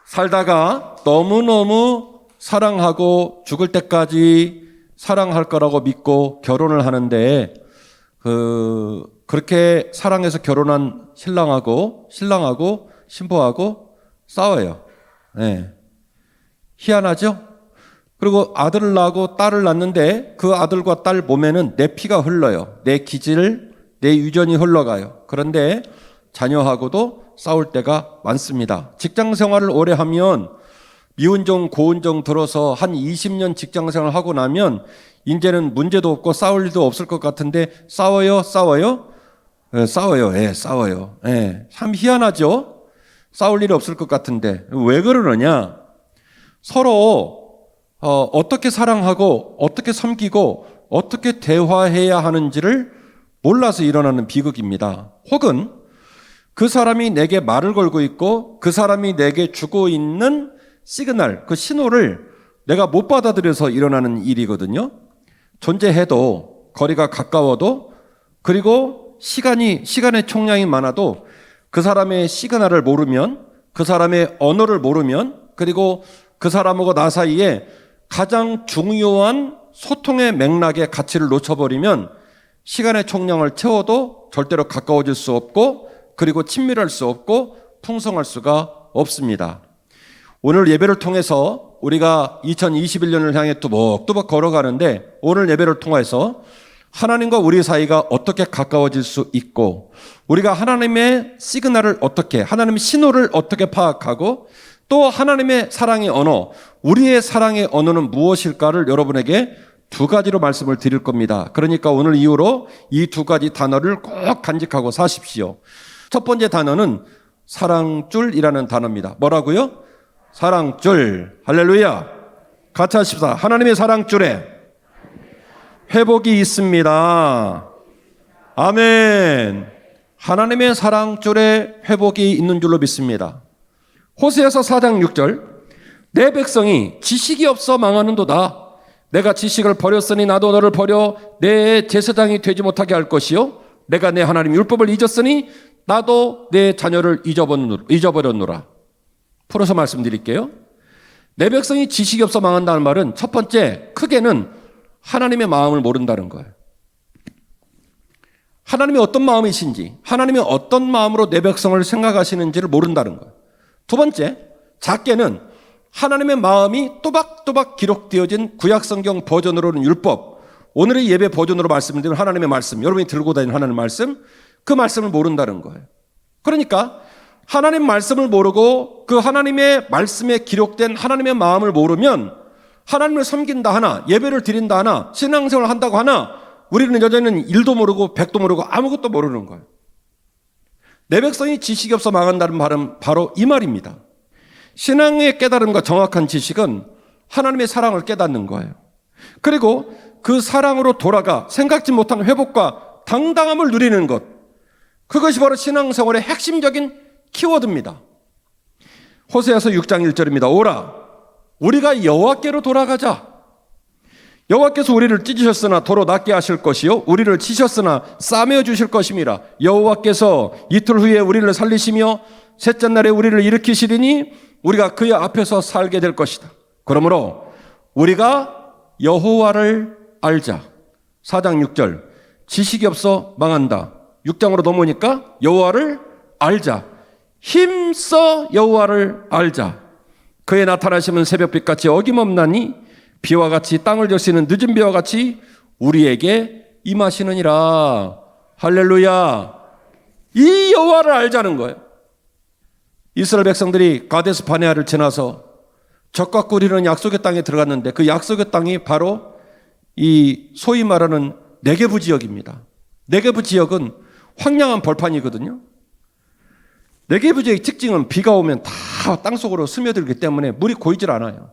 살다가 너무너무 사랑하고 죽을 때까지 사랑할 거라고 믿고 결혼을 하는데 그렇게 사랑해서 결혼한 신랑하고 신부하고 싸워요. 네. 희한하죠? 그리고 아들을 낳고 딸을 낳는데 그 아들과 딸 몸에는 내 피가 흘러요. 내 기질, 내 유전이 흘러가요. 그런데 자녀하고도 싸울 때가 많습니다. 직장 생활을 오래 하면 미운정, 고운정 들어서 한 20년 직장 생활을 하고 나면 이제는 문제도 없고 싸울 일도 없을 것 같은데 싸워요? 네, 싸워요. 예, 싸워요. 예, 참 희한하죠? 싸울 일이 없을 것 같은데 왜 그러느냐? 서로 어떻게 사랑하고 어떻게 섬기고 어떻게 대화해야 하는지를 몰라서 일어나는 비극입니다. 혹은 그 사람이 내게 말을 걸고 있고 그 사람이 내게 주고 있는 시그널, 그 신호를 내가 못 받아들여서 일어나는 일이거든요. 존재해도 거리가 가까워도 그리고 시간의 총량이 많아도 그 사람의 시그널을 모르면 그 사람의 언어를 모르면 그리고 그 사람하고 나 사이에 가장 중요한 소통의 맥락의 가치를 놓쳐버리면 시간의 총량을 채워도 절대로 가까워질 수 없고 그리고 친밀할 수 없고 풍성할 수가 없습니다. 오늘 예배를 통해서 우리가 2021년을 향해 뚜벅뚜벅 걸어가는데 오늘 예배를 통해서 하나님과 우리 사이가 어떻게 가까워질 수 있고 우리가 하나님의 시그널을 어떻게 하나님의 신호를 어떻게 파악하고 또 하나님의 사랑의 언어 우리의 사랑의 언어는 무엇일까를 여러분에게 두 가지로 말씀을 드릴 겁니다. 그러니까 오늘 이후로 이 두 가지 단어를 꼭 간직하고 사십시오. 첫 번째 단어는 사랑줄이라는 단어입니다. 뭐라고요? 사랑줄. 할렐루야. 같이 하십시다. 하나님의 사랑줄에 회복이 있습니다. 아멘. 하나님의 사랑줄에 회복이 있는 줄로 믿습니다. 호세아서 4장 6절 내 백성이 지식이 없어 망하는도다. 내가 지식을 버렸으니 나도 너를 버려 내 제사장이 되지 못하게 할 것이요 내가 내 하나님 율법을 잊었으니 나도 내 자녀를 잊어버렸노라. 풀어서 말씀드릴게요. 내 백성이 지식이 없어 망한다는 말은 첫 번째 크게는 하나님의 마음을 모른다는 거예요. 하나님이 어떤 마음이신지 하나님이 어떤 마음으로 내 백성을 생각하시는지를 모른다는 거예요. 두 번째 작게는 하나님의 마음이 또박또박 기록되어진 구약성경 버전으로는 율법 오늘의 예배 버전으로 말씀드리면 하나님의 말씀 여러분이 들고 다니는 하나님의 말씀 그 말씀을 모른다는 거예요. 그러니까 하나님 말씀을 모르고 그 하나님의 말씀에 기록된 하나님의 마음을 모르면 하나님을 섬긴다 하나 예배를 드린다 하나 신앙생활을 한다고 하나 우리는 여전히 1도 모르고 100도 모르고 아무것도 모르는 거예요. 내 백성이 지식이 없어 망한다는 말은 바로 이 말입니다. 신앙의 깨달음과 정확한 지식은 하나님의 사랑을 깨닫는 거예요. 그리고 그 사랑으로 돌아가 생각지 못한 회복과 당당함을 누리는 것 그것이 바로 신앙생활의 핵심적인 키워드입니다. 호세아서 6장 1절입니다. 오라 우리가 여호와께로 돌아가자. 여호와께서 우리를 찢으셨으나 도로 낫게 하실 것이요 우리를 치셨으나 싸매어 주실 것임이라. 여호와께서 이틀 후에 우리를 살리시며 셋째 날에 우리를 일으키시리니 우리가 그의 앞에서 살게 될 것이다. 그러므로 우리가 여호와를 알자. 4장 6절 지식이 없어 망한다. 6장으로 넘어오니까 여호와를 알자. 힘써 여호와를 알자. 그의 나타나심은 새벽빛같이 어김없나니 비와 같이 땅을 적시는 늦은 비와 같이 우리에게 임하시느니라. 할렐루야. 이 여호와를 알자는 거예요. 이스라엘 백성들이 가데스 바네아를 지나서 적과 꿀이는 약속의 땅에 들어갔는데 그 약속의 땅이 바로 이 소위 말하는 네게브 지역입니다. 네게브 지역은 황량한 벌판이거든요. 네게브 지역의 특징은 비가 오면 다 땅속으로 스며들기 때문에 물이 고이질 않아요.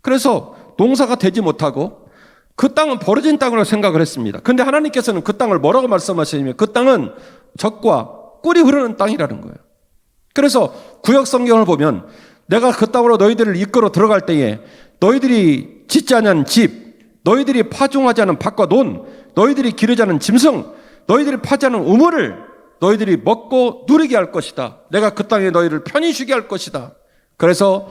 그래서 농사가 되지 못하고 그 땅은 버려진 땅으로 생각을 했습니다. 그런데 하나님께서는 그 땅을 뭐라고 말씀하시냐면 그 땅은 젖과 꿀이 흐르는 땅이라는 거예요. 그래서 구약 성경을 보면 내가 그 땅으로 너희들을 이끌어 들어갈 때에 너희들이 짓지 않은 집, 너희들이 파종하지 않은 밭과 논, 너희들이 기르지 않은 짐승, 너희들이 파지 않은 우물을 너희들이 먹고 누리게 할 것이다. 내가 그 땅에 너희를 편히 쉬게 할 것이다. 그래서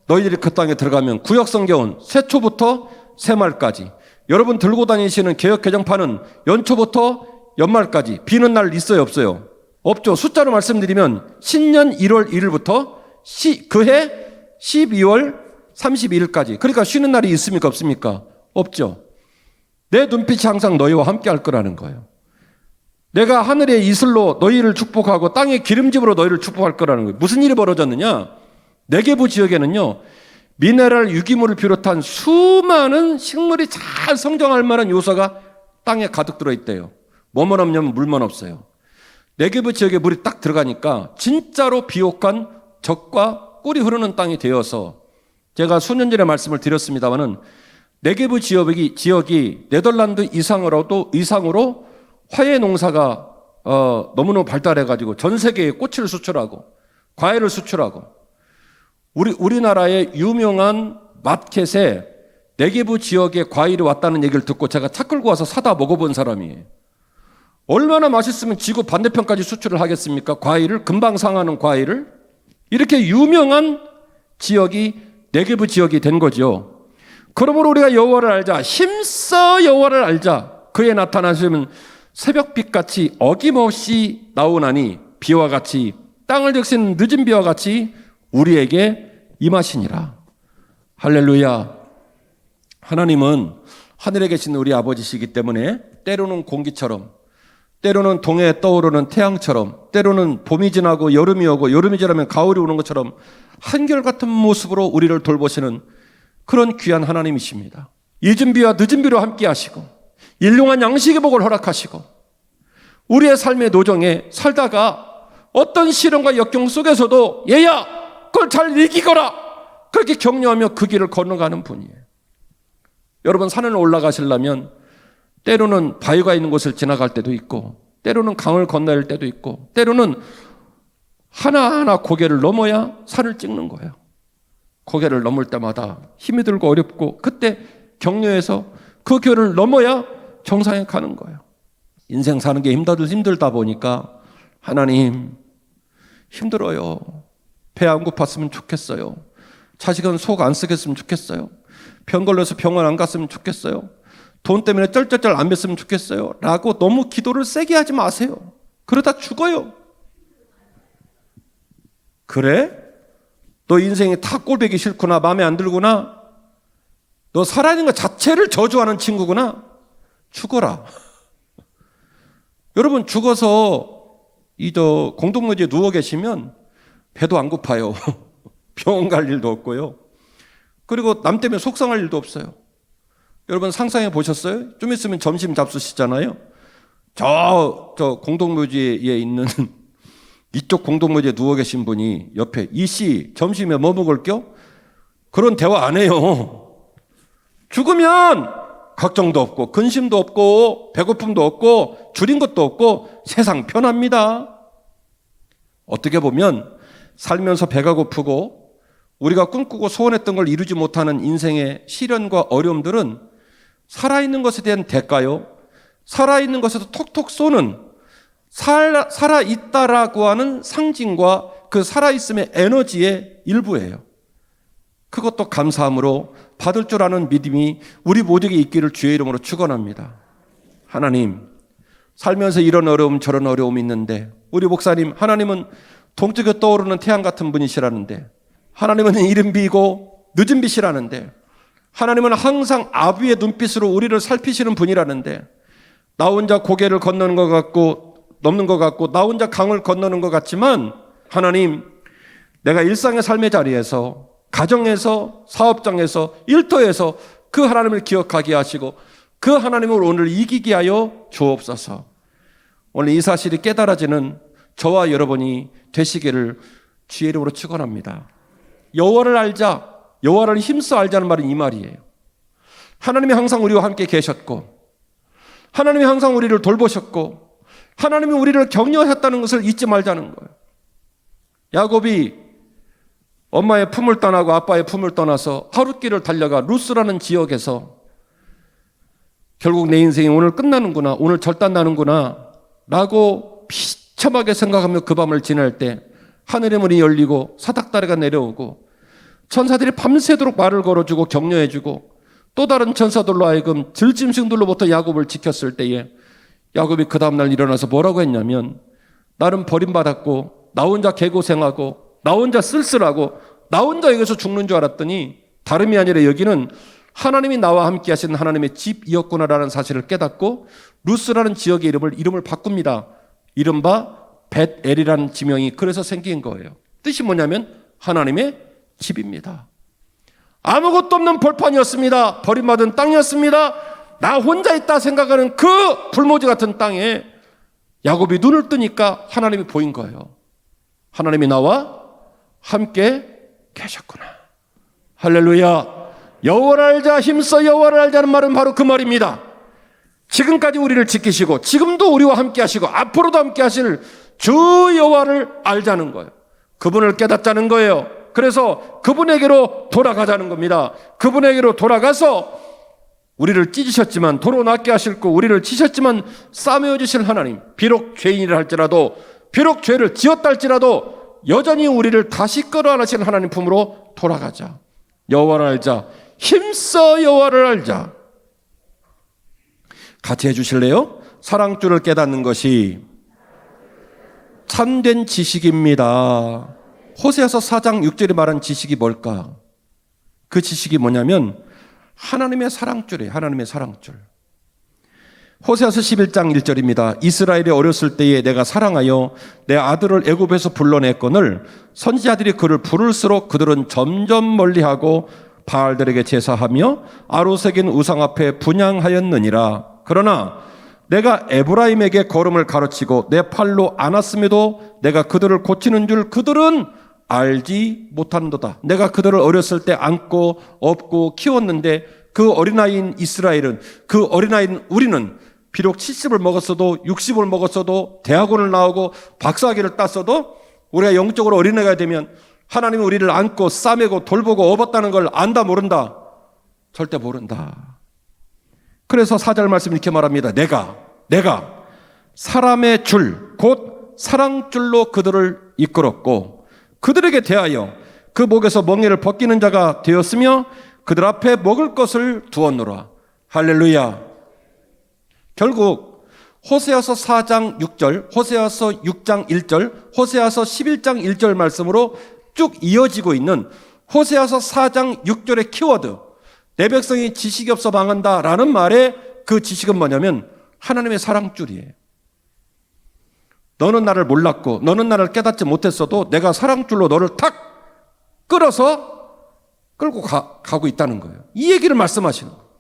너희들이 그 땅에 들어가면 구약성경은 세초부터 새말까지, 여러분 들고 다니시는 개역개정판은 연초부터 연말까지 비는 날 있어요, 없어요? 없죠. 숫자로 말씀드리면 신년 1월 1일부터 그해 12월 31일까지. 그러니까 쉬는 날이 있습니까, 없습니까? 없죠. 내 눈빛이 항상 너희와 함께 할 거라는 거예요. 내가 하늘의 이슬로 너희를 축복하고 땅의 기름짐으로 너희를 축복할 거라는 거예요. 무슨 일이 벌어졌느냐? 네게부 지역에는요, 미네랄 유기물을 비롯한 수많은 식물이 잘 성장할 만한 요소가 땅에 가득 들어있대요. 뭐만 없냐면 물만 없어요. 네게부 지역에 물이 딱 들어가니까 진짜로 비옥한 젖과 꿀이 흐르는 땅이 되어서, 제가 수년 전에 말씀을 드렸습니다마는 네게부 지역이 네덜란드 이상으로 화훼 농사가 너무너무 발달해가지고 전 세계에 꽃을 수출하고 과일을 수출하고, 우리나라의 유명한 마켓에 네게부 지역에 과일이 왔다는 얘기를 듣고 제가 차 끌고 와서 사다 먹어본 사람이에요. 얼마나 맛있으면 지구 반대편까지 수출을 하겠습니까? 과일을, 금방 상하는 과일을. 이렇게 유명한 지역이 네게부 지역이 된 거죠. 그러므로 우리가 여호와를 알자, 힘써 여호와를 알자. 그에 나타나시면 새벽빛같이 어김없이 나오나니 비와 같이 땅을 적신 늦은 비와 같이 우리에게 임하시니라. 할렐루야. 하나님은 하늘에 계신 우리 아버지시기 때문에 때로는 공기처럼, 때로는 동해에 떠오르는 태양처럼, 때로는 봄이 지나고 여름이 오고 여름이 지나면 가을이 오는 것처럼 한결같은 모습으로 우리를 돌보시는 그런 귀한 하나님이십니다. 늦은 비와 늦은 비로 함께 하시고 일용한 양식의 복을 허락하시고, 우리의 삶의 노정에 살다가 어떤 시련과 역경 속에서도 얘야 그걸 잘 이기거라, 그렇게 격려하며 그 길을 건너가는 분이에요. 여러분, 산을 올라가시려면 때로는 바위가 있는 곳을 지나갈 때도 있고, 때로는 강을 건너야 할 때도 있고, 때로는 하나하나 고개를 넘어야 산을 찍는 거예요. 고개를 넘을 때마다 힘이 들고 어렵고, 그때 격려해서 그 길을 넘어야 정상에 가는 거예요. 인생 사는 게 힘들다 보니까 하나님 힘들어요. 배 안 고팠으면 좋겠어요. 자식은 속 안 쓰겠으면 좋겠어요. 병 걸려서 병원 안 갔으면 좋겠어요. 돈 때문에 쩔쩔쩔 안 맸으면 좋겠어요. 라고 너무 기도를 세게 하지 마세요. 그러다 죽어요. 그래? 너 인생이 다 꼴보기 싫구나, 마음에 안 들구나, 너 살아있는 것 자체를 저주하는 친구구나, 죽어라. 여러분, 죽어서 공동묘지에 누워 계시면 배도 안 고파요. 병원 갈 일도 없고요. 그리고 남 때문에 속상할 일도 없어요. 여러분, 상상해 보셨어요? 좀 있으면 점심 잡수시잖아요. 저 공동묘지에 있는 이쪽 공동묘지에 누워 계신 분이 옆에, 이씨 점심에 뭐 먹을겨? 그런 대화 안 해요. 죽으면 걱정도 없고 근심도 없고 배고픔도 없고 줄인 것도 없고 세상 편합니다. 어떻게 보면 살면서 배가 고프고 우리가 꿈꾸고 소원했던 걸 이루지 못하는 인생의 시련과 어려움들은 살아있는 것에 대한 대가요, 살아있는 것에서 톡톡 쏘는, 살아있다라고 하는 상징과 그 살아있음의 에너지의 일부예요. 그것도 감사함으로 받을 줄 아는 믿음이 우리 모두에게 있기를 주의 이름으로 축원합니다. 하나님, 살면서 이런 어려움 저런 어려움이 있는데, 우리 목사님, 하나님은 동쪽에 떠오르는 태양 같은 분이시라는데, 하나님은 이른 비고 늦은 빛이라는데, 하나님은 항상 아비의 눈빛으로 우리를 살피시는 분이라는데, 나 혼자 고개를 건너는 것 같고 넘는 것 같고 나 혼자 강을 건너는 것 같지만, 하나님, 내가 일상의 삶의 자리에서, 가정에서, 사업장에서, 일터에서 그 하나님을 기억하게 하시고 그 하나님을 오늘 이기게 하여 주옵소서. 오늘 이 사실이 깨달아지는 저와 여러분이 되시기를 주의 이름으로 축원합니다. 여호와를 알자, 여호와를 힘써 알자는 말은 이 말이에요. 하나님이 항상 우리와 함께 계셨고, 하나님이 항상 우리를 돌보셨고, 하나님이 우리를 격려하셨다는 것을 잊지 말자는 거예요. 야곱이 엄마의 품을 떠나고 아빠의 품을 떠나서 하룻길을 달려가 루스라는 지역에서 결국 내 인생이 오늘 끝나는구나, 오늘 절단나는구나 라고 비참하게 생각하며 그 밤을 지낼 때 하늘의 문이 열리고 사닥다리가 내려오고 천사들이 밤새도록 말을 걸어주고 격려해주고 또 다른 천사들로 하여금 들짐승들로부터 야곱을 지켰을 때에 야곱이 그 다음날 일어나서 뭐라고 했냐면 나는 버림받았고 나 혼자 개고생하고 나 혼자 쓸쓸하고 나 혼자 여기서 죽는 줄 알았더니 다름이 아니라 여기는 하나님이 나와 함께 하신 하나님의 집이었구나라는 사실을 깨닫고 루스라는 지역의 이름을 바꿉니다. 이른바 벳엘이라는 지명이 그래서 생긴 거예요. 뜻이 뭐냐면 하나님의 집입니다. 아무것도 없는 벌판이었습니다. 버림받은 땅이었습니다. 나 혼자 있다 생각하는 그 불모지 같은 땅에 야곱이 눈을 뜨니까 하나님이 보인 거예요. 하나님이 나와 함께 계셨구나. 할렐루야. 여호와를 알자, 힘써 여호와를 알자는 말은 바로 그 말입니다. 지금까지 우리를 지키시고 지금도 우리와 함께 하시고 앞으로도 함께 하실 주 여호와를 알자는 거예요. 그분을 깨닫자는 거예요. 그래서 그분에게로 돌아가자는 겁니다. 그분에게로 돌아가서 우리를 찢으셨지만 도로 낫게 하실고 우리를 치셨지만 싸매어 주실 하나님, 비록 죄인이라 할지라도 비록 죄를 지었다 할지라도 여전히 우리를 다시 끌어안으신 하나님 품으로 돌아가자. 여호와를 알자, 힘써 여호와를 알자. 같이 해주실래요? 사랑줄을 깨닫는 것이 참된 지식입니다. 호세아서 4장 6절에 말한 지식이 뭘까? 그 지식이 뭐냐면 하나님의 사랑줄이에요. 하나님의 사랑줄. 호세아서 11장 1절입니다. 이스라엘이 어렸을 때에 내가 사랑하여 내 아들을 애굽에서 불러냈거늘 선지자들이 그를 부를수록 그들은 점점 멀리하고 바알들에게 제사하며 아로색인 우상 앞에 분향하였느니라. 그러나 내가 에브라임에게 걸음을 가르치고 내 팔로 안았음에도 내가 그들을 고치는 줄 그들은 알지 못한도다. 내가 그들을 어렸을 때 안고 업고 키웠는데 그 어린아이인 이스라엘은, 그 어린아이인 우리는 비록 70을 먹었어도 60을 먹었어도 대학원을 나오고 박사학위를 땄어도 우리가 영적으로 어린애가 되면 하나님이 우리를 안고 싸매고 돌보고 업었다는 걸 안다 모른다? 절대 모른다. 그래서 4절 말씀 이렇게 말합니다. 내가 사람의 줄, 곧 사랑줄로 그들을 이끌었고 그들에게 대하여 그 목에서 멍에를 벗기는 자가 되었으며 그들 앞에 먹을 것을 두었노라. 할렐루야. 결국 호세아서 4장 6절, 호세아서 6장 1절, 호세아서 11장 1절 말씀으로 쭉 이어지고 있는 호세아서 4장 6절의 키워드, 내 백성이 지식이 없어 망한다라는 말의 그 지식은 뭐냐면 하나님의 사랑줄이에요. 너는 나를 몰랐고 너는 나를 깨닫지 못했어도 내가 사랑줄로 너를 탁 끌어서 끌고 가고 있다는 거예요. 이 얘기를 말씀하시는 거예요.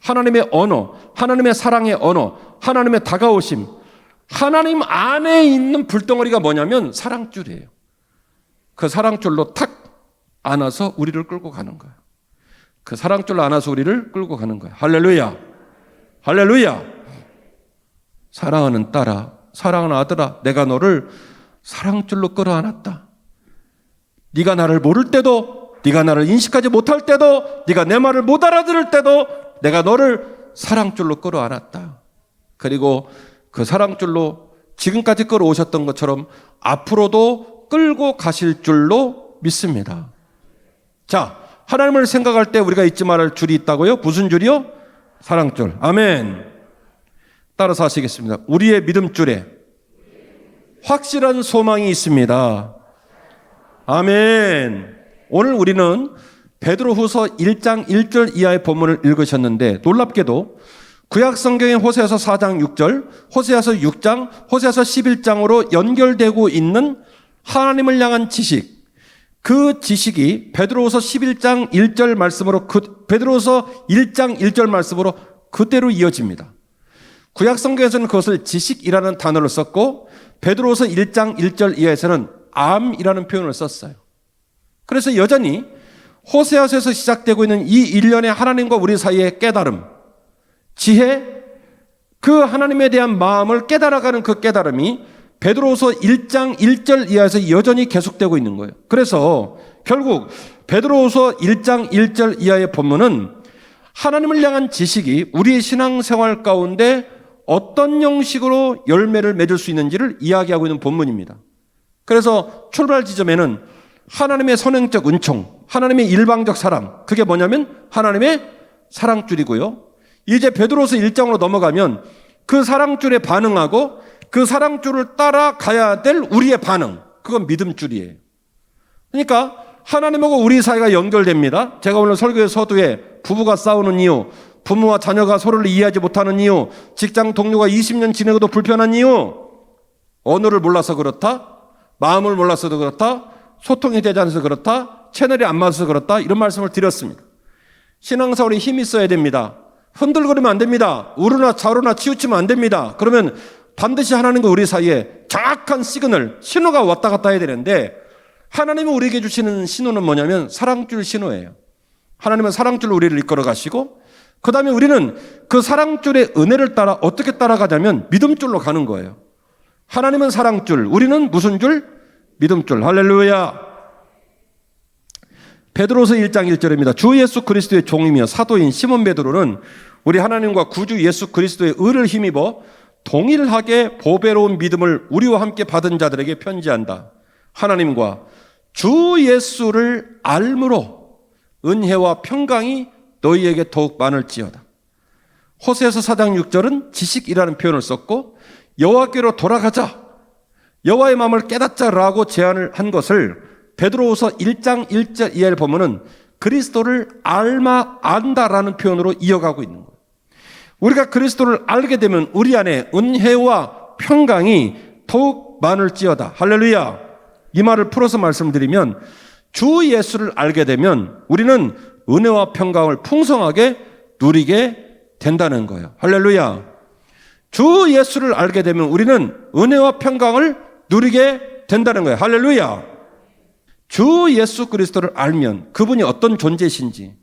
하나님의 언어, 하나님의 사랑의 언어, 하나님의 다가오심, 하나님 안에 있는 불덩어리가 뭐냐면 사랑줄이에요. 그 사랑줄로 탁 안아서 우리를 끌고 가는 거예요. 그 사랑줄로 안아서 우리를 끌고 가는 거예요. 할렐루야. 할렐루야. 사랑하는 딸아, 사랑하는 아들아, 내가 너를 사랑줄로 끌어안았다. 네가 나를 모를 때도, 네가 나를 인식하지 못할 때도, 네가 내 말을 못 알아들을 때도 내가 너를 사랑줄로 끌어안았다. 그리고 그 사랑줄로 지금까지 끌어오셨던 것처럼 앞으로도 끌고 가실 줄로 믿습니다. 자, 하나님을 생각할 때 우리가 잊지 말할 줄이 있다고요? 무슨 줄이요? 사랑줄. 아멘. 따라서 하시겠습니다. 우리의 믿음줄에 확실한 소망이 있습니다. 아멘. 오늘 우리는 베드로후서 1장 1절 이하의 본문을 읽으셨는데 놀랍게도 구약 성경의 호세아서 4장 6절, 호세아서 6장, 호세아서 11장으로 연결되고 있는 하나님을 향한 지식, 그 지식이 베드로후서 11장 1절 말씀으로 베드로후서 1장 1절 말씀으로 그대로 이어집니다. 구약 성경에서는 그것을 지식이라는 단어를 썼고 베드로후서 1장 1절 이하에서는 암이라는 표현을 썼어요. 그래서 여전히 호세아서에서 시작되고 있는 이 일련의 하나님과 우리 사이의 깨달음, 지혜, 그 하나님에 대한 마음을 깨달아가는 그 깨달음이 베드로후서 1장 1절 이하에서 여전히 계속되고 있는 거예요. 그래서 결국 베드로후서 1장 1절 이하의 본문은 하나님을 향한 지식이 우리의 신앙생활 가운데 어떤 형식으로 열매를 맺을 수 있는지를 이야기하고 있는 본문입니다. 그래서 출발 지점에는 하나님의 선행적 은총, 하나님의 일방적 사랑, 그게 뭐냐면 하나님의 사랑줄이고요. 이제 베드로서 1장으로 넘어가면 그 사랑줄에 반응하고 그 사랑줄을 따라가야 될 우리의 반응, 그건 믿음줄이에요. 그러니까 하나님하고 우리 사이가 연결됩니다. 제가 오늘 설교의 서두에 부부가 싸우는 이유, 부모와 자녀가 서로를 이해하지 못하는 이유, 직장 동료가 20년 지내고도 불편한 이유, 언어를 몰라서 그렇다, 마음을 몰라서도 그렇다, 소통이 되지 않아서 그렇다, 채널이 안 맞아서 그렇다, 이런 말씀을 드렸습니다. 신앙생활에 힘이 있어야 됩니다. 흔들거리면 안 됩니다. 우르나 좌로나 치우치면 안 됩니다. 그러면 반드시 하나님과 우리 사이에 정확한 시그널, 신호가 왔다 갔다 해야 되는데, 하나님이 우리에게 주시는 신호는 뭐냐면 사랑줄 신호예요. 하나님은 사랑줄로 우리를 이끌어 가시고, 그 다음에 우리는 그 사랑줄의 은혜를 따라 어떻게 따라가자면 믿음줄로 가는 거예요. 하나님은 사랑줄, 우리는 무슨 줄? 믿음줄. 할렐루야. 베드로서 1장 1절입니다. 주 예수 그리스도의 종이며 사도인 시몬 베드로는 우리 하나님과 구주 예수 그리스도의 의를 힘입어 동일하게 보배로운 믿음을 우리와 함께 받은 자들에게 편지한다. 하나님과 주 예수를 알므로 은혜와 평강이 너희에게 더욱 많을지어다. 호세아서 4장 6절은 지식이라는 표현을 썼고, 여호와께로 돌아가자, 여호와의 마음을 깨닫자라고 제안을 한 것을 베드로후서 1장 1절 이하를 보면은 그리스도를 안다라는 표현으로 이어가고 있는 거예요. 우리가 그리스도를 알게 되면 우리 안에 은혜와 평강이 더욱 많을지어다. 할렐루야. 이 말을 풀어서 말씀드리면 주 예수를 알게 되면 우리는 은혜와 평강을 풍성하게 누리게 된다는 거예요. 할렐루야. 주 예수를 알게 되면 우리는 은혜와 평강을 누리게 된다는 거예요. 할렐루야. 주 예수 그리스도를 알면 그분이 어떤 존재이신지,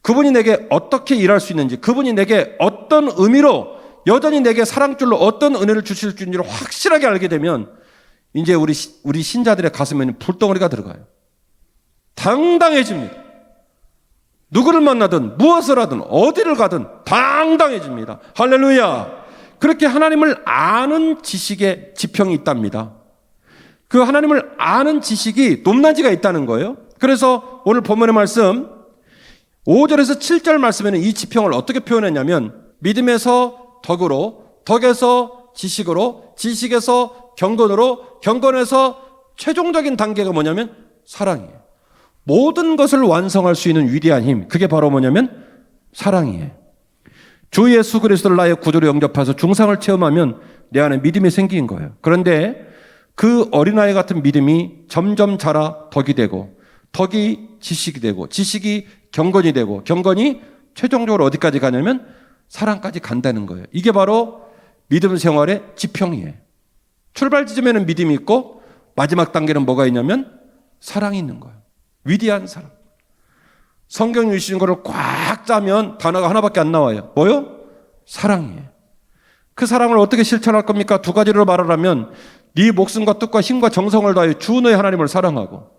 그분이 내게 어떻게 일할 수 있는지, 그분이 내게 어떤 의미로 여전히 내게 사랑줄로 어떤 은혜를 주실 수 있는지를 확실하게 알게 되면 이제 우리 신자들의 가슴에는 불덩어리가 들어가요. 당당해집니다. 누구를 만나든 무엇을 하든 어디를 가든 당당해집니다. 할렐루야. 그렇게 하나님을 아는 지식의 지평이 있답니다. 그 하나님을 아는 지식이 높낮이가 있다는 거예요. 그래서 오늘 본문의 말씀 5절에서 7절 말씀에는 이 지평을 어떻게 표현했냐면 믿음에서 덕으로, 덕에서 지식으로, 지식에서 경건으로, 경건에서 최종적인 단계가 뭐냐면 사랑이에요. 모든 것을 완성할 수 있는 위대한 힘, 그게 바로 뭐냐면 사랑이에요. 주 예수 그리스도를 나의 구주로 영접해서 중상을 체험하면 내 안에 믿음이 생긴 거예요. 그런데 그 어린아이 같은 믿음이 점점 자라 덕이 되고, 덕이 지식이 되고, 지식이 경건이 되고, 경건이 최종적으로 어디까지 가냐면 사랑까지 간다는 거예요. 이게 바로 믿음 생활의 지평이에요. 출발 지점에는 믿음이 있고 마지막 단계는 뭐가 있냐면 사랑이 있는 거예요. 위대한 사랑. 성경이 주신 거를 꽉 짜면 단어가 하나밖에 안 나와요. 뭐요? 사랑이에요. 그 사랑을 어떻게 실천할 겁니까? 두 가지로 말하라면 네 목숨과 뜻과 힘과 정성을 다해 주 너의 하나님을 사랑하고,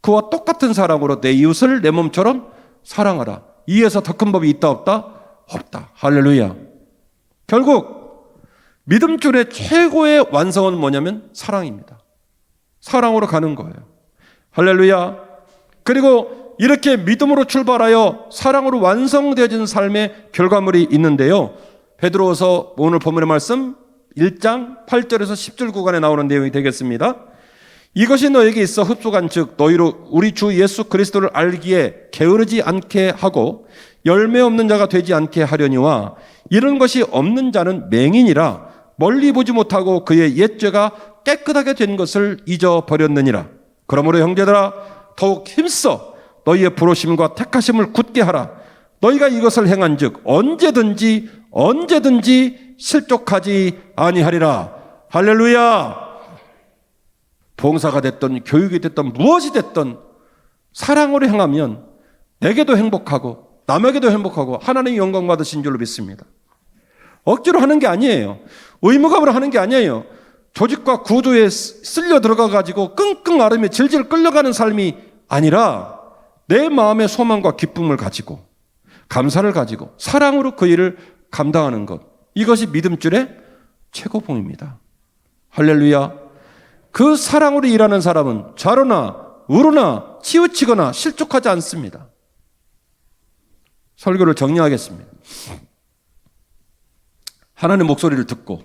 그와 똑같은 사랑으로 내 이웃을 내 몸처럼 사랑하라. 이에서 더 큰 법이 있다 없다? 없다. 할렐루야. 결국 믿음줄의 최고의 완성은 뭐냐면 사랑입니다. 사랑으로 가는 거예요. 할렐루야. 그리고 이렇게 믿음으로 출발하여 사랑으로 완성되어진 삶의 결과물이 있는데요. 베드로서 오늘 본문의 말씀 1장 8절에서 10절 구간에 나오는 내용이 되겠습니다. 이것이 너에게 있어 흡수간 즉 너희로 우리 주 예수 그리스도를 알기에 게으르지 않게 하고 열매 없는 자가 되지 않게 하려니와 이런 것이 없는 자는 맹인이라 멀리 보지 못하고 그의 옛죄가 깨끗하게 된 것을 잊어버렸느니라. 그러므로 형제들아 더욱 힘써 너희의 부르심과 택하심을 굳게 하라. 너희가 이것을 행한즉 언제든지 실족하지 아니하리라. 할렐루야. 봉사가 됐든 교육이 됐든 무엇이 됐든 사랑으로 행하면 내게도 행복하고 남에게도 행복하고 하나님의 영광 받으신 줄로 믿습니다. 억지로 하는 게 아니에요. 의무감으로 하는 게 아니에요. 조직과 구조에 쓸려 들어가 가지고 끙끙 앓으며 질질 끌려가는 삶이 아니라 내 마음의 소망과 기쁨을 가지고 감사를 가지고 사랑으로 그 일을 감당하는 것, 이것이 믿음줄의 최고봉입니다. 할렐루야. 그 사랑으로 일하는 사람은 좌로나 우러나 치우치거나 실족하지 않습니다. 설교를 정리하겠습니다. 하나님의 목소리를 듣고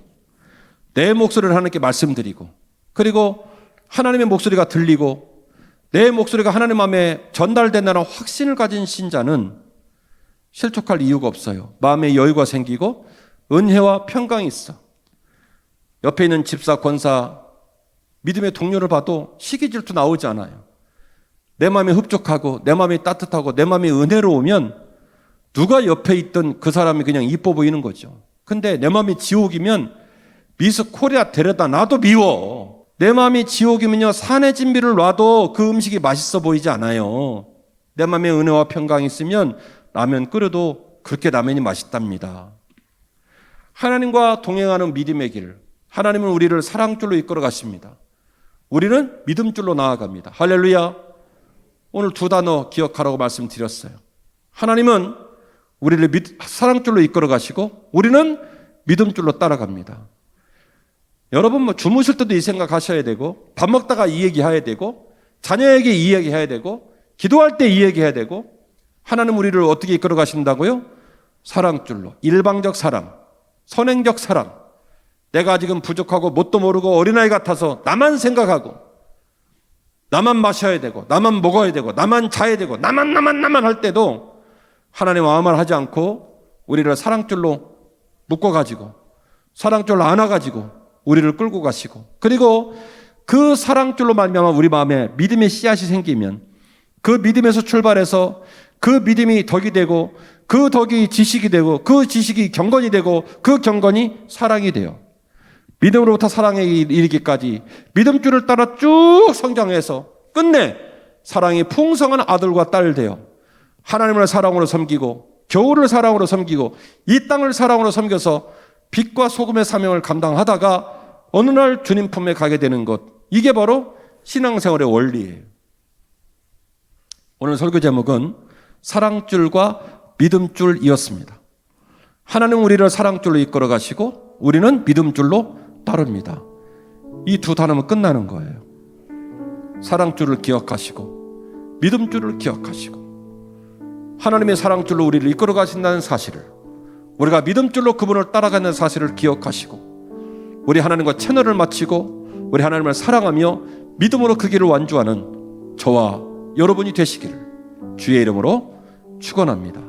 내 목소리를 하나님께 말씀드리고, 그리고 하나님의 목소리가 들리고 내 목소리가 하나님 마음에 전달된다는 확신을 가진 신자는 실족할 이유가 없어요. 마음에 여유가 생기고 은혜와 평강이 있어. 옆에 있는 집사, 권사, 믿음의 동료를 봐도 시기 질투 나오지 않아요. 내 마음이 흡족하고 내 마음이 따뜻하고 내 마음이 은혜로우면 누가 옆에 있던 그 사람이 그냥 이뻐 보이는 거죠. 근데 내 마음이 지옥이면 미스 코리아 데려다 놔도 미워. 내 마음이 지옥이면요, 산의 진미를 놔도 그 음식이 맛있어 보이지 않아요. 내 마음에 은혜와 평강이 있으면 라면 끓여도 그렇게 라면이 맛있답니다. 하나님과 동행하는 믿음의 길, 하나님은 우리를 사랑줄로 이끌어 가십니다. 우리는 믿음줄로 나아갑니다. 할렐루야. 오늘 두 단어 기억하라고 말씀드렸어요. 하나님은 우리를 사랑줄로 이끌어 가시고 우리는 믿음줄로 따라갑니다. 여러분 뭐 주무실 때도 이 생각하셔야 되고, 밥 먹다가 이 얘기해야 되고, 자녀에게 이 얘기해야 되고, 기도할 때 이 얘기해야 되고, 하나님 우리를 어떻게 이끌어 가신다고요? 사랑줄로. 일방적 사랑, 선행적 사랑. 내가 지금 부족하고 뭣도 모르고 어린아이 같아서 나만 생각하고 나만 마셔야 되고 나만 먹어야 되고 나만 자야 되고 나만 할 때도 하나님 아무 말 하지 않고 우리를 사랑줄로 묶어가지고 사랑줄로 안아가지고 우리를 끌고 가시고, 그리고 그 사랑줄로 말미암아 우리 마음에 믿음의 씨앗이 생기면 그 믿음에서 출발해서 그 믿음이 덕이 되고 그 덕이 지식이 되고 그 지식이 경건이 되고 그 경건이 사랑이 돼요. 믿음으로부터 사랑에 이르기까지 믿음줄을 따라 쭉 성장해서 끝내 사랑이 풍성한 아들과 딸 되어 하나님을 사랑으로 섬기고 교우를 사랑으로 섬기고 이 땅을 사랑으로 섬겨서 빛과 소금의 사명을 감당하다가 어느 날 주님 품에 가게 되는 것, 이게 바로 신앙생활의 원리예요. 오늘 설교 제목은 사랑줄과 믿음줄이었습니다. 하나님은 우리를 사랑줄로 이끌어 가시고 우리는 믿음줄로 따릅니다. 이 두 단어면 끝나는 거예요. 사랑줄을 기억하시고 믿음줄을 기억하시고 하나님의 사랑줄로 우리를 이끌어 가신다는 사실을, 우리가 믿음줄로 그분을 따라가는 사실을 기억하시고 우리 하나님과 채널을 마치고 우리 하나님을 사랑하며 믿음으로 그 길을 완주하는 저와 여러분이 되시기를 주의 이름으로 축원합니다.